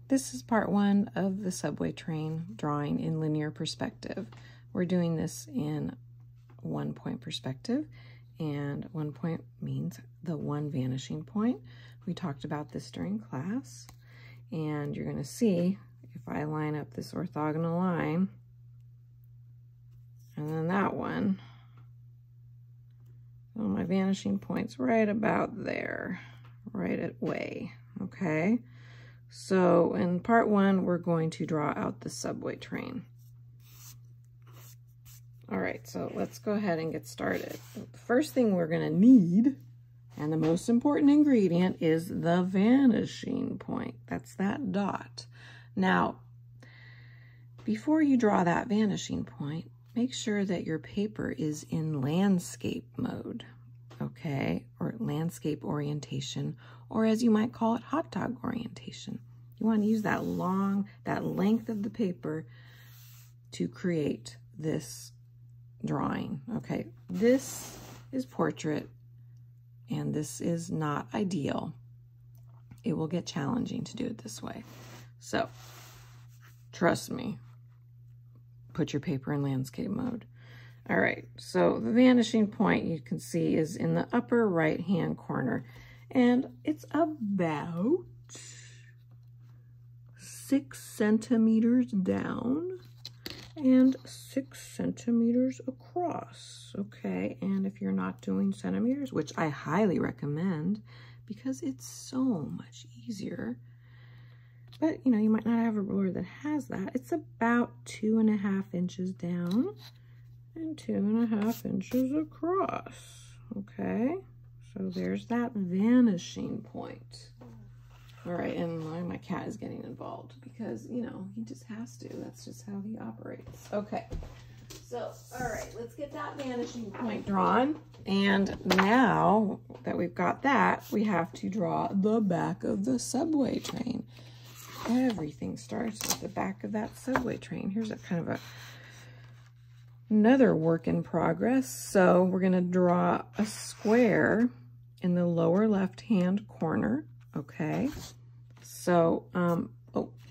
This is part one of the subway train drawing in linear perspective. We're doing this in 1 point perspective, and 1 point means the one vanishing point. We talked about this during class, and you're going to see if I line up this orthogonal line and then that one, well, my vanishing point's right about there, right at way, okay? So in part one, we're going to draw out the subway train. All right, so let's go ahead and get started. The first thing we're gonna need, and the most important ingredient, is the vanishing point. That's that dot. Now, before you draw that vanishing point, make sure that your paper is in landscape mode, okay? Or landscape orientation, or as you might call it, hot dog orientation. You want to use that length of the paper to create this drawing, okay? This is portrait, and this is not ideal. It will get challenging to do it this way. So, trust me, put your paper in landscape mode. All right, so the vanishing point you can see is in the upper right-hand corner, and it's about 6 centimeters down and 6 centimeters across, okay? And if you're not doing centimeters, which I highly recommend because it's so much easier, but you know, you might not have a ruler that has that, it's about 2.5 inches down and 2.5 inches across, okay? So there's that vanishing point. All right, and my cat is getting involved because, you know, he just has to. That's just how he operates. Okay, so, all right, let's get that vanishing point drawn. And now that we've got that, we have to draw the back of the subway train. Everything starts with the back of that subway train. Here's a kind of another work in progress. So we're going to draw a square in the lower left-hand corner. Okay, so,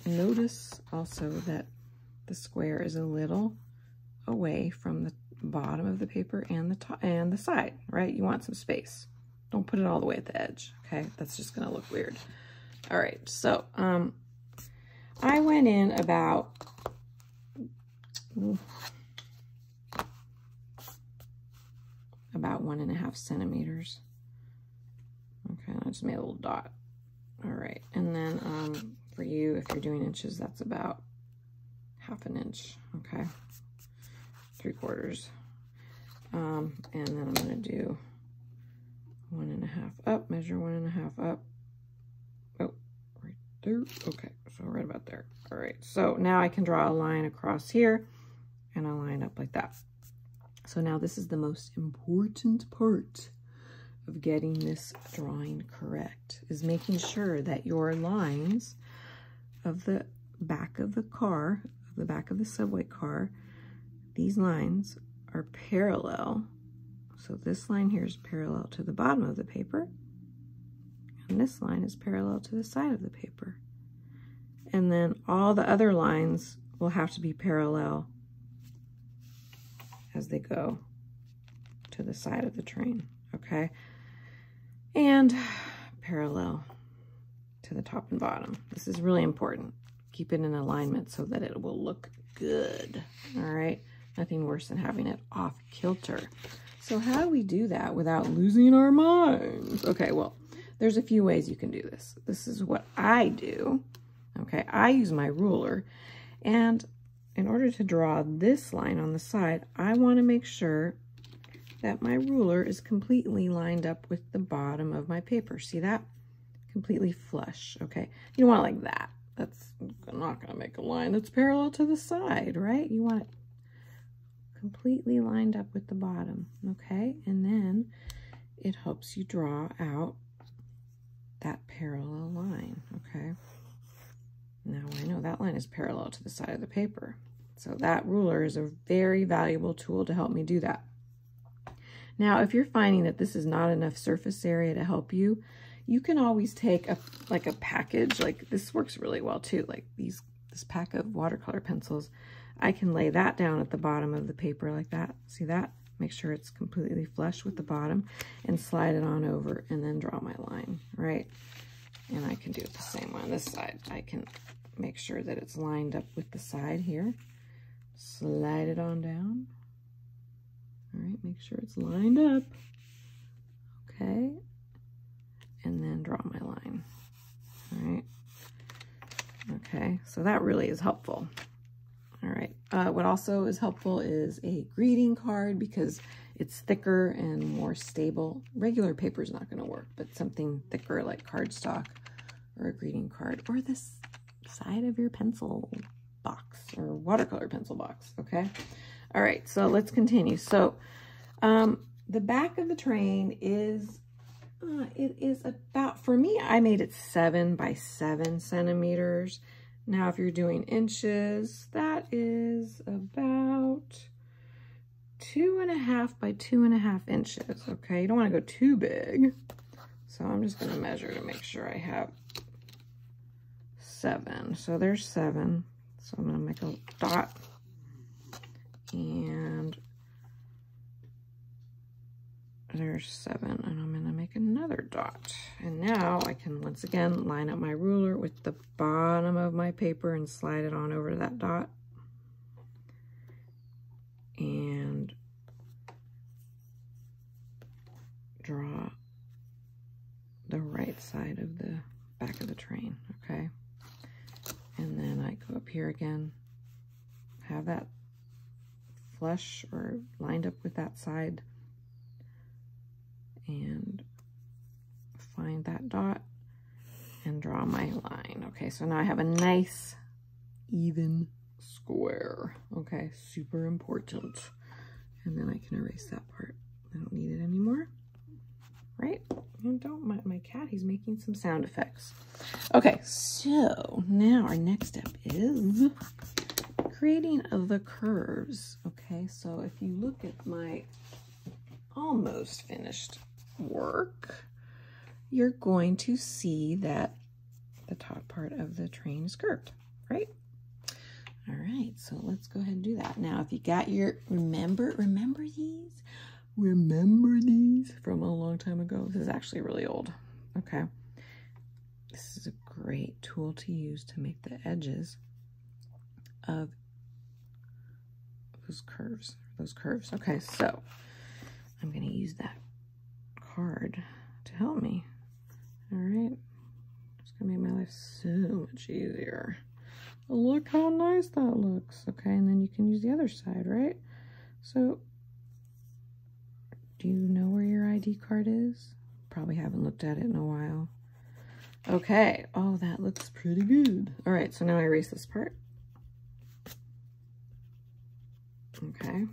notice also that the square is a little away from the bottom of the paper and the top and the side, right? You want some space. Don't put it all the way at the edge, okay? That's just gonna look weird. All right, so, I went in about, about 1.5 centimeters. Okay, I just made a little dot. All right, and then for you, if you're doing inches, that's about 1/2 inch, okay? 3/4. And then I'm gonna do 1.5 up, measure 1.5 up. Oh, right there, okay, so right about there. All right, so now I can draw a line across here and a line up like that. So now this is the most important part of getting this drawing correct, is making sure that your lines of the back of the car, the back of the subway car, these lines are parallel. So this line here is parallel to the bottom of the paper, and this line is parallel to the side of the paper. And then all the other lines will have to be parallel as they go to the side of the train, okay? And parallel to the top and bottom. This is really important. Keep it in alignment so that it will look good, all right? Nothing worse than having it off kilter. So how do we do that without losing our minds? Okay, well, there's a few ways you can do this. This is what I do, okay? I use my ruler, and in order to draw this line on the side, I want to make sure that my ruler is completely lined up with the bottom of my paper. See that? Completely flush, okay? You don't want it like that. That's not gonna make a line that's parallel to the side, right? You want it completely lined up with the bottom, okay? And then it helps you draw out that parallel line, okay? Now I know that line is parallel to the side of the paper. So that ruler is a very valuable tool to help me do that. Now, if you're finding that this is not enough surface area to help you, You can always take like a package, like this works really well too, like this pack of watercolor pencils. I can lay that down at the bottom of the paper like that. See that? Make sure it's completely flush with the bottom and slide it on over and then draw my line, right? And I can do it the same on this side. I can make sure that it's lined up with the side here. Slide it on down. All right, make sure it's lined up. Okay. And then draw my line. All right. Okay, so that really is helpful. All right, what also is helpful is a greeting card because it's thicker and more stable. Regular paper is not going to work, but something thicker like cardstock or a greeting card or this side of your pencil box or watercolor pencil box, okay? All right, so let's continue. So the back of the train is, it is about, for me, I made it 7 by 7 centimeters. Now, if you're doing inches, that is about 2.5 by 2.5 inches, okay? You don't want to go too big. So I'm just going to measure to make sure I have 7. So there's 7. So I'm going to make a dot. And there's 7. And I'm going to make another dot. And now I can once again line up my ruler with the bottom of my paper and slide it on over that dot. And draw the right side of the back of the train, okay? And then I go up here again, have that flush or lined up with that side, and find that dot and draw my line. Okay, so now I have a nice even square. Okay, super important. And then I can erase that part. I don't need it anymore, right? And don't mind my cat, he's making some sound effects. Okay, so now our next step is creating the curves. Okay, so if you look at my almost finished work, you're going to see that the top part of the train is curved, right? All right, so let's go ahead and do that. Now, if you got your, remember these? Remember these from a long time ago? This is actually really old, okay? This is a great tool to use to make the edges of those curves. Okay, so I'm gonna use that card to help me. All right, it's gonna make my life so much easier. Look how nice that looks. Okay, and then you can use the other side, right? So, do you know where your ID card is? Probably haven't looked at it in a while. Okay, oh, that looks pretty good. All right, so now I erase this part. Okay,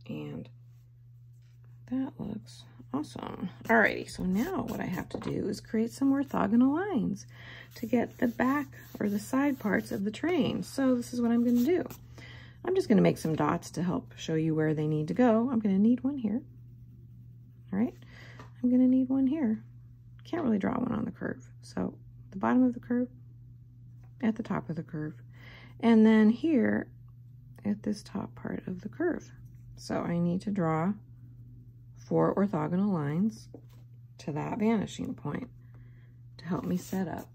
and that looks awesome. Alrighty, so now what I have to do is create some orthogonal lines to get the back or the side parts of the train. So this is what I'm going to do. I'm just going to make some dots to help show you where they need to go. I'm going to need one here. All right, I'm going to need one here. Can't really draw one on the curve. So the bottom of the curve, at the top of the curve, and then here at this top part of the curve. So I need to draw 4 orthogonal lines to that vanishing point to help me set up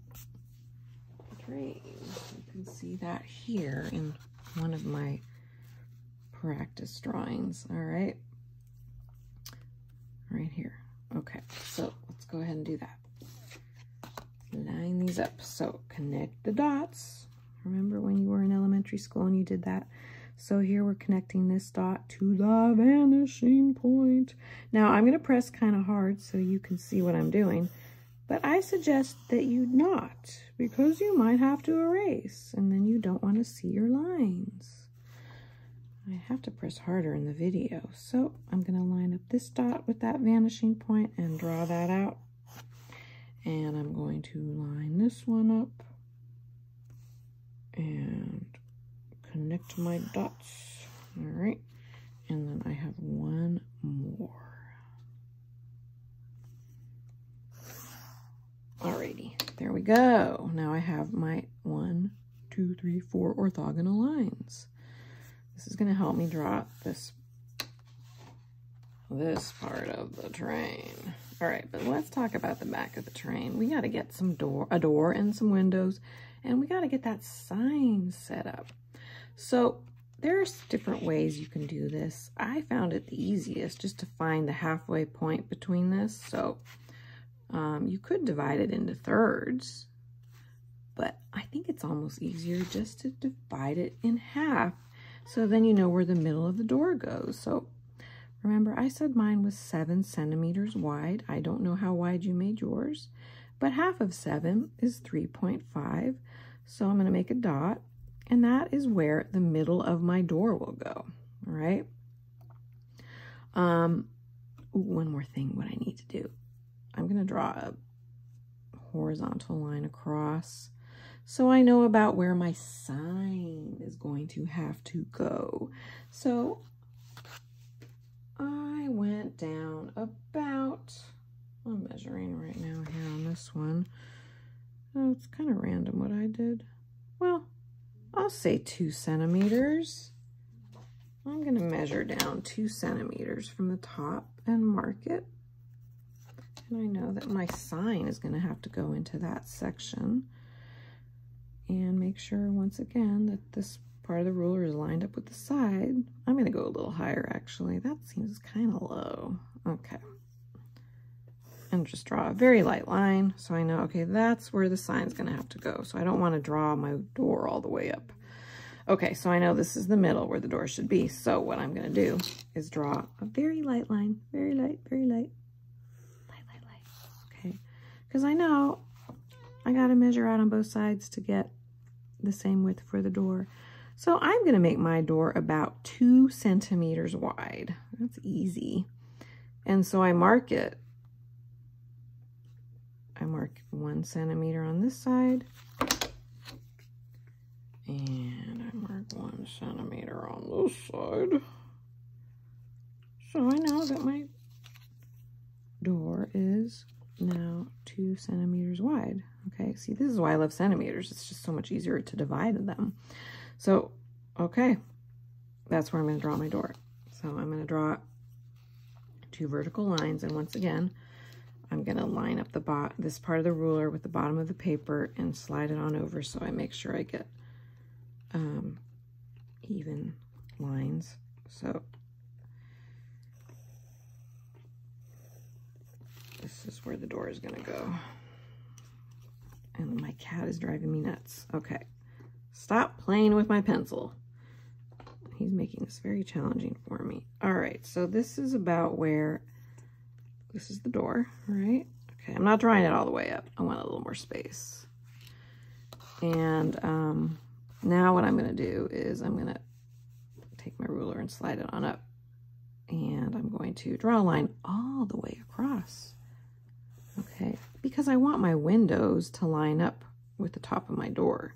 the train. You can see that here in one of my practice drawings. All right, right here. Okay, so let's go ahead and do that. Line these up. So connect the dots. Remember when you were in elementary school and you did that? So here we're connecting this dot to the vanishing point. Now I'm going to press kind of hard so you can see what I'm doing, but I suggest that you not, because you might have to erase and then you don't want to see your lines. I have to press harder in the video. So I'm going to line up this dot with that vanishing point and draw that out. And I'm going to line this one up and connect my dots. All right, and then I have one more. Alrighty, there we go. Now I have my 1, 2, 3, 4 orthogonal lines. This is going to help me draw this part of the train. All right, but let's talk about the back of the train. We got to get a door and some windows, and we got to get that sign set up. So there's different ways you can do this. I found it the easiest just to find the halfway point between this. So you could divide it into thirds, but I think it's almost easier just to divide it in half. So then you know where the middle of the door goes. So remember, I said mine was 7 centimeters wide. I don't know how wide you made yours, but half of 7 is 3.5. So I'm going to make a dot, and that is where the middle of my door will go. All right. One more thing, what I need to do. I'm going to draw a horizontal line across so I know about where my sign is going to have to go. So I went down about, I'm measuring right now here on this one. Oh, it's kind of random what I did. Well, I'll say 2 centimeters. I'm going to measure down 2 centimeters from the top and mark it. And I know that my sign is going to have to go into that section. And make sure, once again, that this part of the ruler is lined up with the side. I'm going to go a little higher, actually. That seems kind of low. Okay. And just draw a very light line so I know, okay, that's where the sign's going to have to go. So I don't want to draw my door all the way up. Okay, so I know this is the middle where the door should be. So what I'm going to do is draw a very light line. Very light, very light. Light, light, light. Okay. Because I know I got to measure out on both sides to get the same width for the door. So I'm going to make my door about 2 centimeters wide. That's easy. And so I mark it. I mark 1 centimeter on this side. And I mark 1 centimeter on this side. So I know that my door is now 2 centimeters wide. Okay, see, this is why I love centimeters. It's just so much easier to divide them. So, okay, that's where I'm going to draw my door. So I'm going to draw 2 vertical lines, and once again, I'm going to line up this part of the ruler with the bottom of the paper and slide it on over so I make sure I get even lines. So this is where the door is going to go. And my cat is driving me nuts. Okay, stop playing with my pencil. He's making this very challenging for me. All right, so this is about where, this is the door, right? Okay, I'm not drawing it all the way up. I want a little more space. And now what I'm going to do is I'm going to take my ruler and slide it on up. And I'm going to draw a line all the way across. Okay, because I want my windows to line up with the top of my door.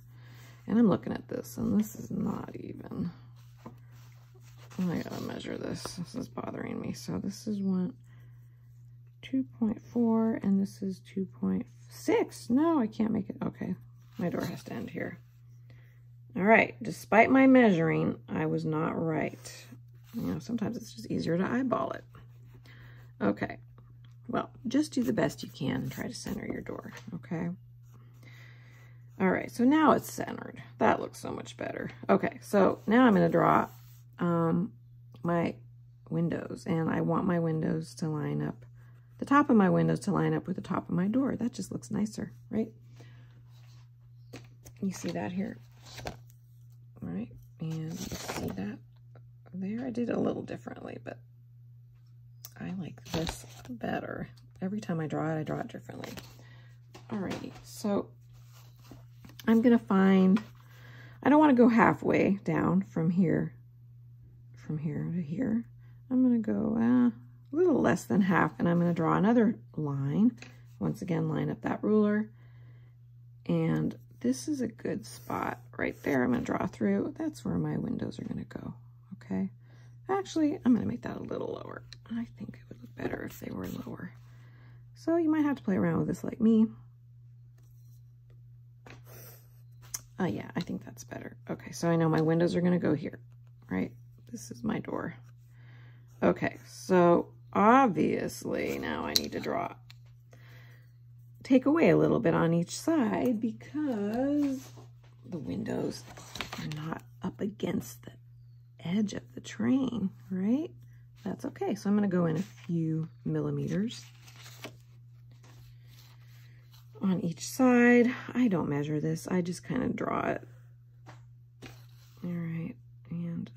And I'm looking at this, and this is not even. I gotta measure this. This is bothering me. So this is 2.4, and this is 2.6. No, I can't make it. Okay, my door has to end here. All right, despite my measuring, I was not right. You know, sometimes it's just easier to eyeball it. Okay. Well, just do the best you can and try to center your door, okay? All right, so now it's centered. That looks so much better. Okay, so now I'm going to draw my windows, and I want my windows to line up, the top of my windows to line up with the top of my door. That just looks nicer, right? You see that here? All right, and you see that there? I did it a little differently, but I like this better. Every time I draw it differently. Alrighty, so I'm gonna find, I don't want to go halfway down from here to here. I'm gonna go a little less than half, and I'm gonna draw another line. Once again, line up that ruler. And this is a good spot right there. I'm gonna draw through. That's where my windows are gonna go, okay? Actually, I'm going to make that a little lower. I think it would look better if they were lower. So you might have to play around with this like me. Oh yeah, I think that's better. Okay, so I know my windows are gonna go here, right? This is my door. Okay, so obviously now I need to draw, take away a little bit on each side because the windows are not up against the edge of the train, right? That's okay. So I'm going to go in a few millimeters on each side. I don't measure this. I just kind of draw it. All right. And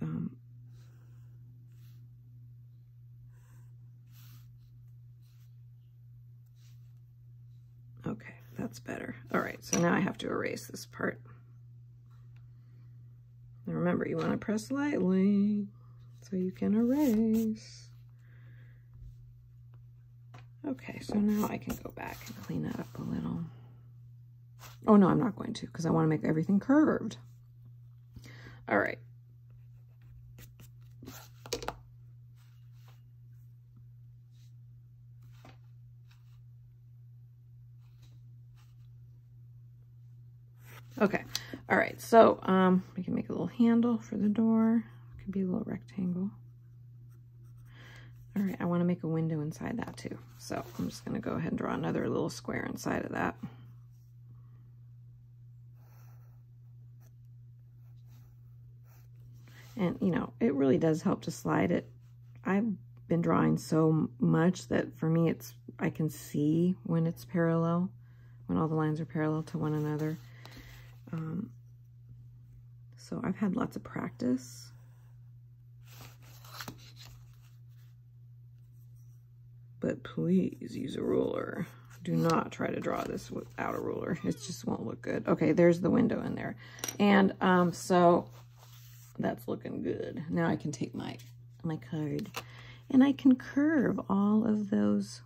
okay, that's better. All right. So now I have to erase this part. And remember, you want to press lightly so you can erase. Okay, so now I can go back and clean that up a little. Oh no, I'm not going to because I want to make everything curved. All right. Okay, all right, so we can make a little handle for the door. It could be a little rectangle. All right, I want to make a window inside that too. So I'm just going to go ahead and draw another little square inside of that. And, you know, it really does help to slide it. I've been drawing so much that for me, I can see when it's parallel, when all the lines are parallel to one another. So I've had lots of practice. But please use a ruler. Do not try to draw this without a ruler. It just won't look good. Okay, there's the window in there. And so that's looking good. Now I can take my card and I can curve all of those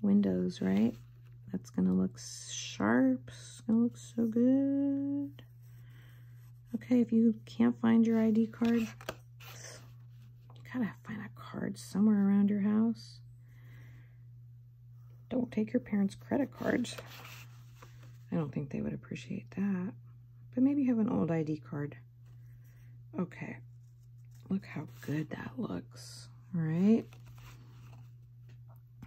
windows, right? That's gonna look sharp. It's gonna look so good. Okay, if you can't find your ID card, you gotta find a card somewhere around your house. Don't take your parents' credit cards. I don't think they would appreciate that. But maybe you have an old ID card. Okay, look how good that looks, right?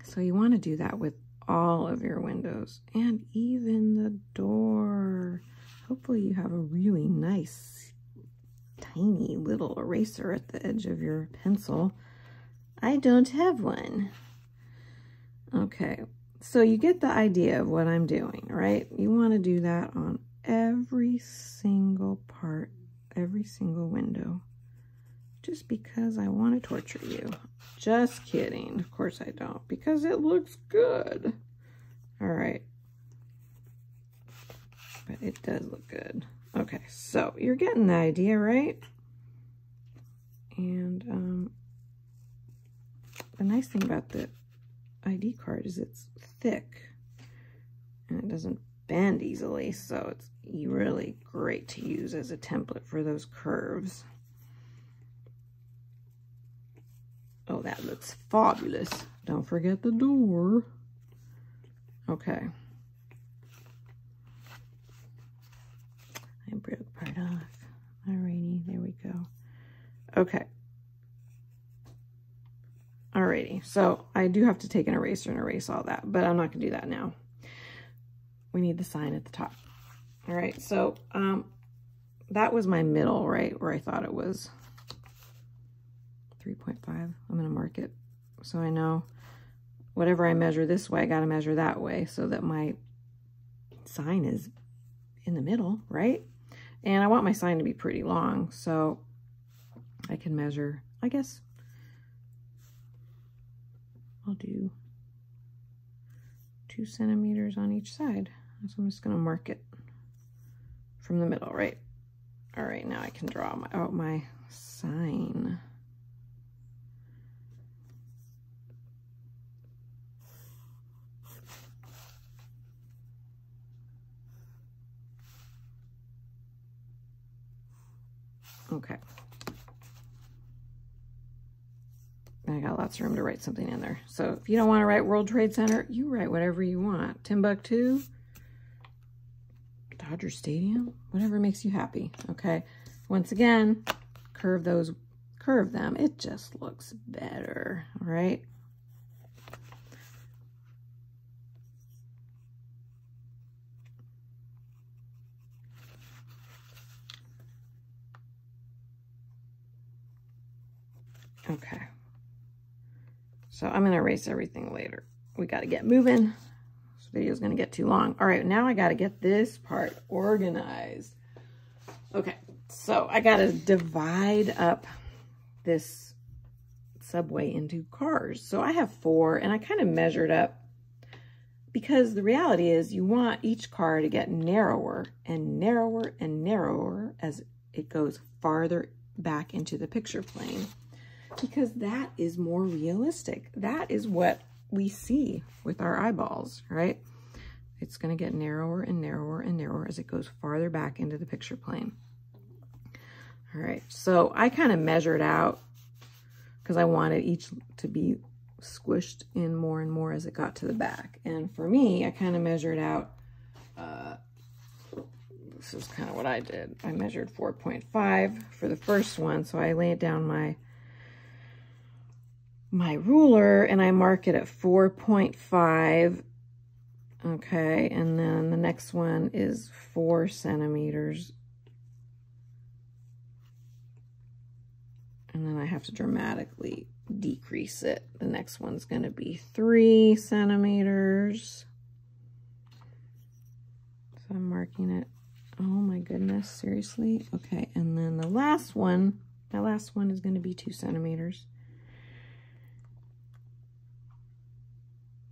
So you want to do that with all of your windows and even the door. Hopefully you have a really nice, tiny little eraser at the edge of your pencil. I don't have one. Okay, so you get the idea of what I'm doing, right? You want to do that on every single part, every single window, just because I want to torture you. Just kidding. Of course I don't, because it looks good. All right. But it does look good. Okay, so you're getting the idea, right? And the nice thing about the ID card is it's thick and it doesn't bend easily, so it's really great to use as a template for those curves. Oh, that looks fabulous. Don't forget the door. Okay. I broke part off. Alrighty, there we go. Okay. Alrighty, so I do have to take an eraser and erase all that, but I'm not gonna do that now. We need the sign at the top. All right, so that was my middle, right, where I thought it was 3.5. I'm gonna mark it so I know whatever I measure this way, I gotta measure that way so that my sign is in the middle, right? And I want my sign to be pretty long, so I can measure, I guess I'll do 2 centimeters on each side. So I'm just gonna mark it from the middle, right? All right, now I can draw out my sign. Okay. I got lots of room to write something in there. So if you don't want to write World Trade Center, you write whatever you want. Timbuktu, Dodger Stadium, whatever makes you happy, okay? Once again, curve them. It just looks better, all right? Okay. So I'm going to erase everything later. We got to get moving. This video is going to get too long. All right, now I got to get this part organized. Okay, so I got to divide up this subway into cars. So I have 4, and I kind of measured up because the reality is you want each car to get narrower and narrower and narrower as it goes farther back into the picture plane, because that is more realistic. That is what we see with our eyeballs, right? It's going to get narrower and narrower and narrower as it goes farther back into the picture plane. All right, so I kind of measured out because I wanted each to be squished in more and more as it got to the back. And for me, I kind of measured out, this is kind of what I did. I measured 4.5 for the first one, so I laid down my ruler and I mark it at 4.5. Okay, and then the next one is 4 centimeters. And then I have to dramatically decrease it. The next one's going to be 3 centimeters. So I'm marking it. Oh my goodness, seriously? Okay, and then the last one, my last one is going to be 2 centimeters.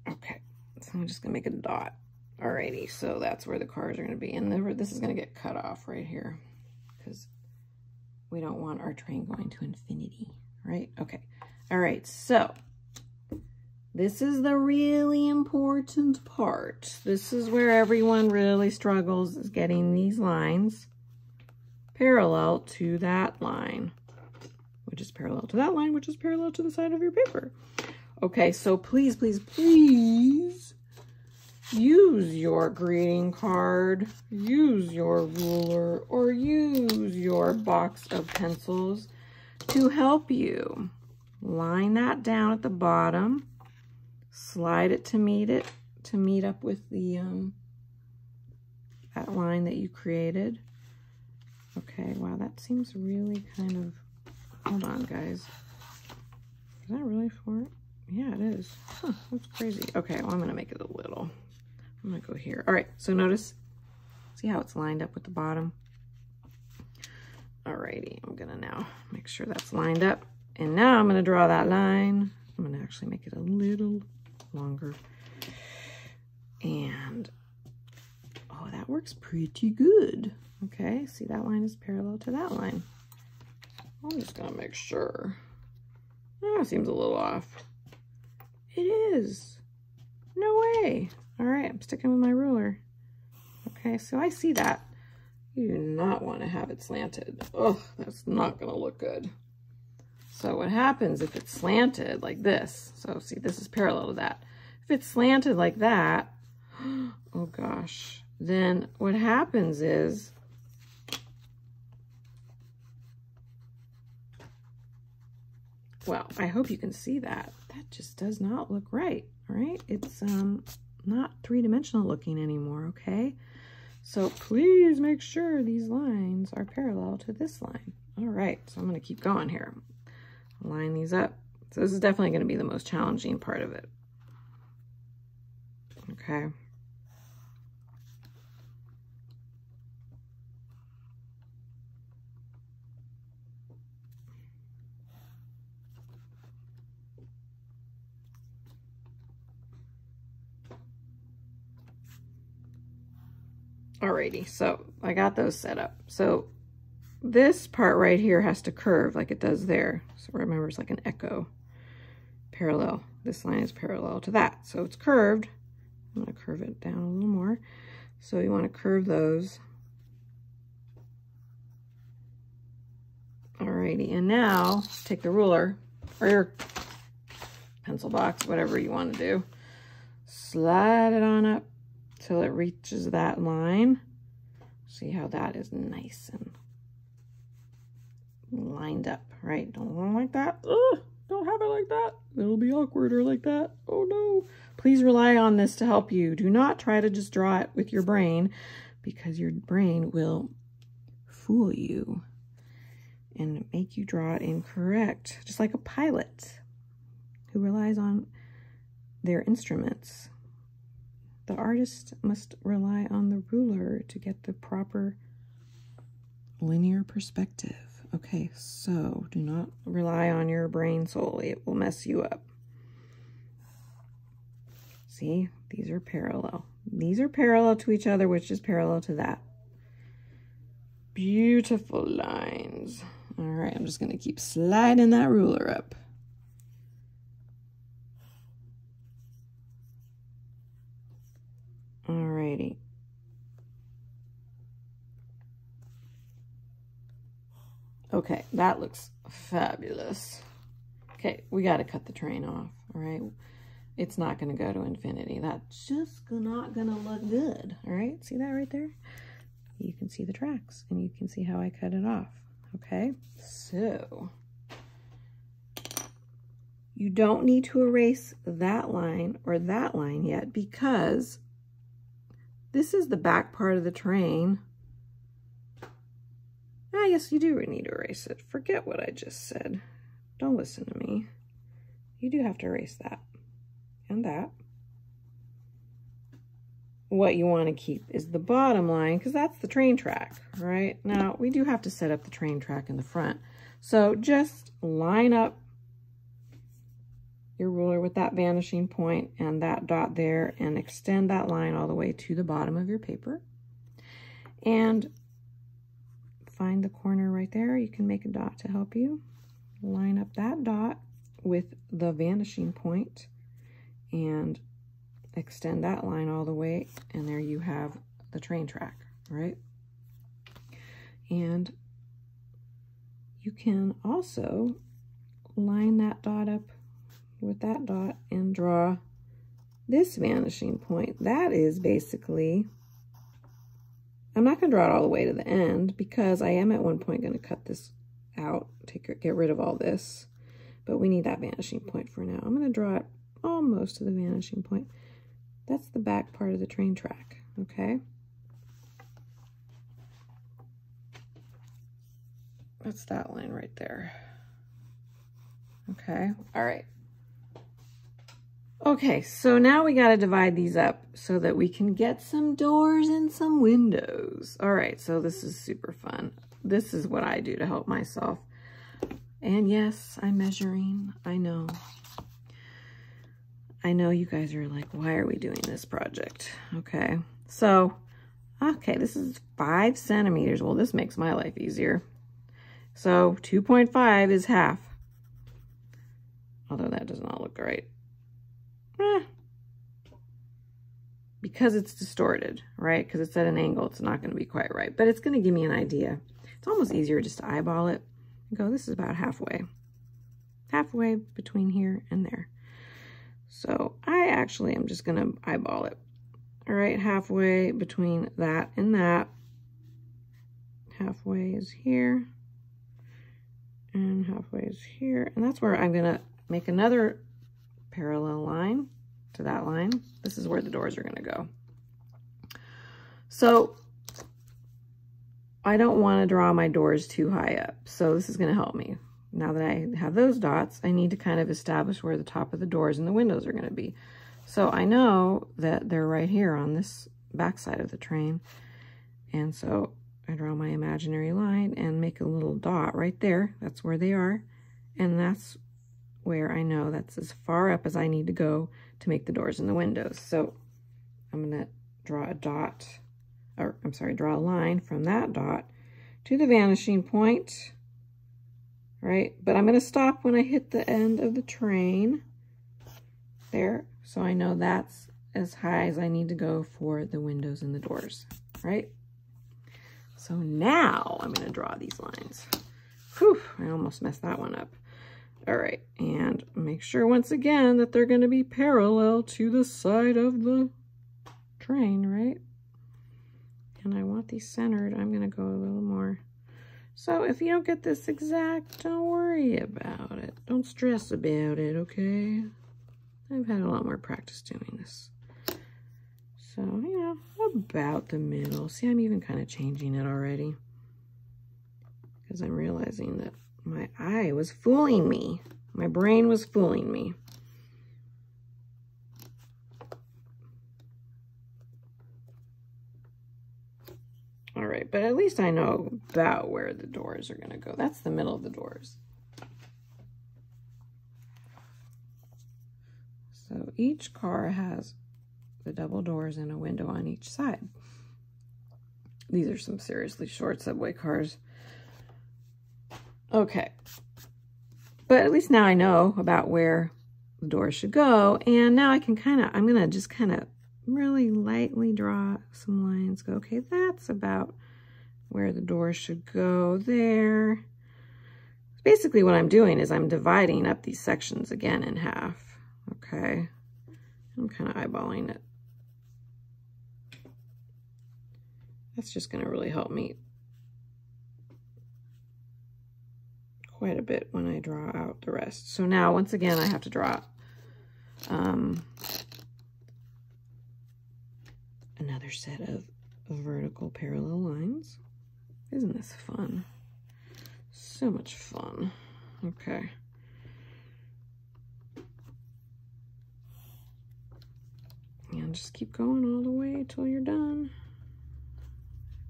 Okay, so I'm just going to make a dot. Alrighty, so that's where the cars are going to be. And this is going to get cut off right here because we don't want our train going to infinity, right? Okay, all right, so this is the really important part. This is where everyone really struggles, is getting these lines parallel to that line, which is parallel to that line, which is parallel to the side of your paper. Okay, so please, please, please use your greeting card, use your ruler, or use your box of pencils to help you. Line that down at the bottom. Slide it to meet up with the that line that you created. Okay, wow, that seems really kind of, hold on guys. Is that really for it? Yeah, it is. Huh, that's crazy. Okay, well, I'm gonna make it a little. I'm gonna go here. All right, so notice, see how it's lined up with the bottom? Alrighty, I'm gonna now make sure that's lined up. And now I'm gonna draw that line. I'm gonna actually make it a little longer. And, oh, that works pretty good. Okay, see that line is parallel to that line. I'm just gonna make sure. Oh, it seems a little off. It is. No way. All right, I'm sticking with my ruler. Okay, so I see that. You do not want to have it slanted. Oh, that's not gonna look good. So what happens if it's slanted like this? So see, this is parallel to that. If it's slanted like that, oh gosh, then what happens is, well, I hope you can see that. That just does not look right, all right? It's not three-dimensional looking anymore, okay? So please make sure these lines are parallel to this line. All right, so I'm gonna keep going here. Line these up. So this is definitely gonna be the most challenging part of it. Okay. Alrighty, so I got those set up. So this part right here has to curve like it does there. So remember, it's like an echo. Parallel. This line is parallel to that. So it's curved. I'm going to curve it down a little more. So you want to curve those. Alrighty, and now take the ruler, or pencil box, whatever you want to do. Slide it on up till it reaches that line. See how that is nice and lined up, right? Don't want it like that. Ugh, don't have it like that. It'll be awkward or like that. Oh no. Please rely on this to help you. Do not try to just draw it with your brain, because your brain will fool you and make you draw it incorrect. Just like a pilot who relies on their instruments. The artist must rely on the ruler to get the proper linear perspective. Okay, so do not rely on your brain solely. It will mess you up. See, these are parallel. These are parallel to each other, which is parallel to that. Beautiful lines. All right, I'm just going to keep sliding that ruler up. Alrighty. Okay, that looks fabulous. Okay, we got to cut the train off, all right? It's not going to go to infinity. That's just not going to look good, all right? See that right there? You can see the tracks, and you can see how I cut it off, okay? So, you don't need to erase that line or that line yet, because this is the back part of the train. Ah, yes, you do need to erase it. Forget what I just said. Don't listen to me. You do have to erase that and that. What you want to keep is the bottom line, because that's the train track, right? Now, we do have to set up the train track in the front. So just line up your ruler with that vanishing point and that dot there, and extend that line all the way to the bottom of your paper. And find the corner right there. You can make a dot to help you. Line up that dot with the vanishing point and extend that line all the way, and there you have the train track, right? And you can also line that dot up with that dot and draw this vanishing point. That is basically, I'm not going to draw it all the way to the end, because I am at one point going to cut this out, get rid of all this, but we need that vanishing point for now. I'm going to draw it almost to the vanishing point. That's the back part of the train track, okay? That's that line right there. Okay, all right. Okay, so now we got to divide these up so that we can get some doors and some windows. All right, so this is super fun. This is what I do to help myself. And yes, I'm measuring, I know. I know you guys are like, why are we doing this project? Okay, so, okay, this is 5 centimeters. Well, this makes my life easier. So 2.5 is half. Although that does not look right. Because it's distorted, right? Because it's at an angle, it's not going to be quite right. But it's going to give me an idea. It's almost easier just to eyeball it and go, this is about halfway. Halfway between here and there. So I actually am just going to eyeball it. All right, halfway between that and that. Halfway is here. And halfway is here. And that's where I'm going to make another parallel line to that line. This is where the doors are going to go. So I don't want to draw my doors too high up. So this is going to help me. Now that I have those dots, I need to kind of establish where the top of the doors and the windows are going to be. So I know that they're right here on this back side of the train. And so I draw my imaginary line and make a little dot right there. That's where they are. And that's where I know that's as far up as I need to go to make the doors and the windows. So I'm going to draw a dot, or I'm sorry, draw a line from that dot to the vanishing point, right? But I'm going to stop when I hit the end of the train there. So I know that's as high as I need to go for the windows and the doors, right? So now I'm going to draw these lines. Whew, I almost messed that one up. All right, and make sure once again that they're going to be parallel to the side of the train, right? And I want these centered. I'm going to go a little more. So if you don't get this exact, don't worry about it. Don't stress about it, okay? I've had a lot more practice doing this. So, you know, about the middle. See, I'm even kind of changing it already. Because I'm realizing that my eye was fooling me. My brain was fooling me. All right, but at least I know about where the doors are going to go. That's the middle of the doors. So each car has the double doors and a window on each side. These are some seriously short subway cars. Okay, but at least now I know about where the doors should go, and now I can I'm gonna just kind of really lightly draw some lines. Go, okay, that's about where the doors should go there. Basically what I'm doing is I'm dividing up these sections again in half, okay? I'm kind of eyeballing it. That's just going to really help me quite a bit when I draw out the rest. So now, once again, I have to draw another set of vertical parallel lines. Isn't this fun? So much fun. Okay. And just keep going all the way till you're done.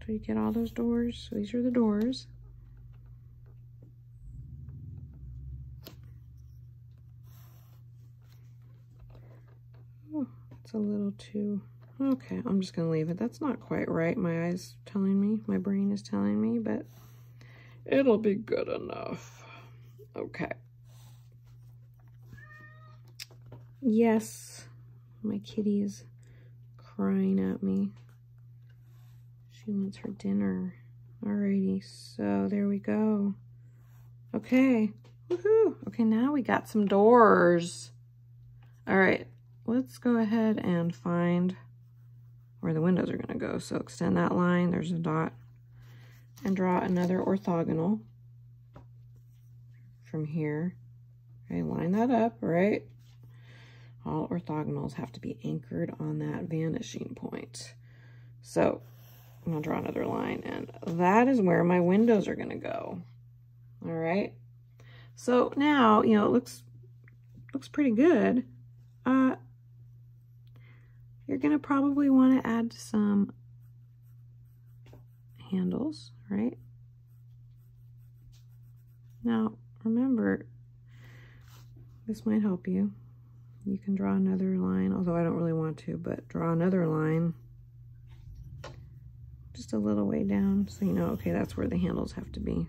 Till you get all those doors. So these are the doors. Oh, it's a little too... Okay, I'm just going to leave it. That's not quite right. My eye's telling me, my brain is telling me, but it'll be good enough. Okay. Yes, my kitty is crying at me. She wants her dinner. Alrighty, so there we go. Okay, woohoo. Okay, now we got some doors. All right, let's go ahead and find where the windows are gonna go. So extend that line, there's a dot, and draw another orthogonal from here. Okay, line that up, right? All orthogonals have to be anchored on that vanishing point. So I'm gonna draw another line, and that is where my windows are gonna go. All right. So now, you know, it looks pretty good. You're gonna probably want to add some handles, right? Now, remember, this might help you. You can draw another line, although I don't really want to, but draw another line just a little way down so you know, okay, that's where the handles have to be.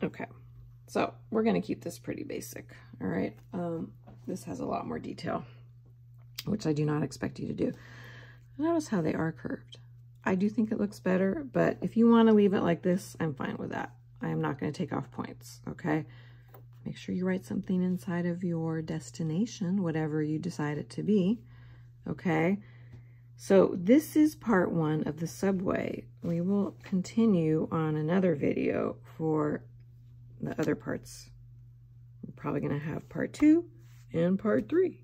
Okay, so we're gonna keep this pretty basic, all right? This has a lot more detail, which I do not expect you to do. Notice how they are curved. I do think it looks better, but if you want to leave it like this, I'm fine with that. I am not going to take off points, okay? Make sure you write something inside of your destination, whatever you decide it to be, okay? So this is part 1 of the subway. We will continue on another video for the other parts. We're probably going to have part 2 and part 3.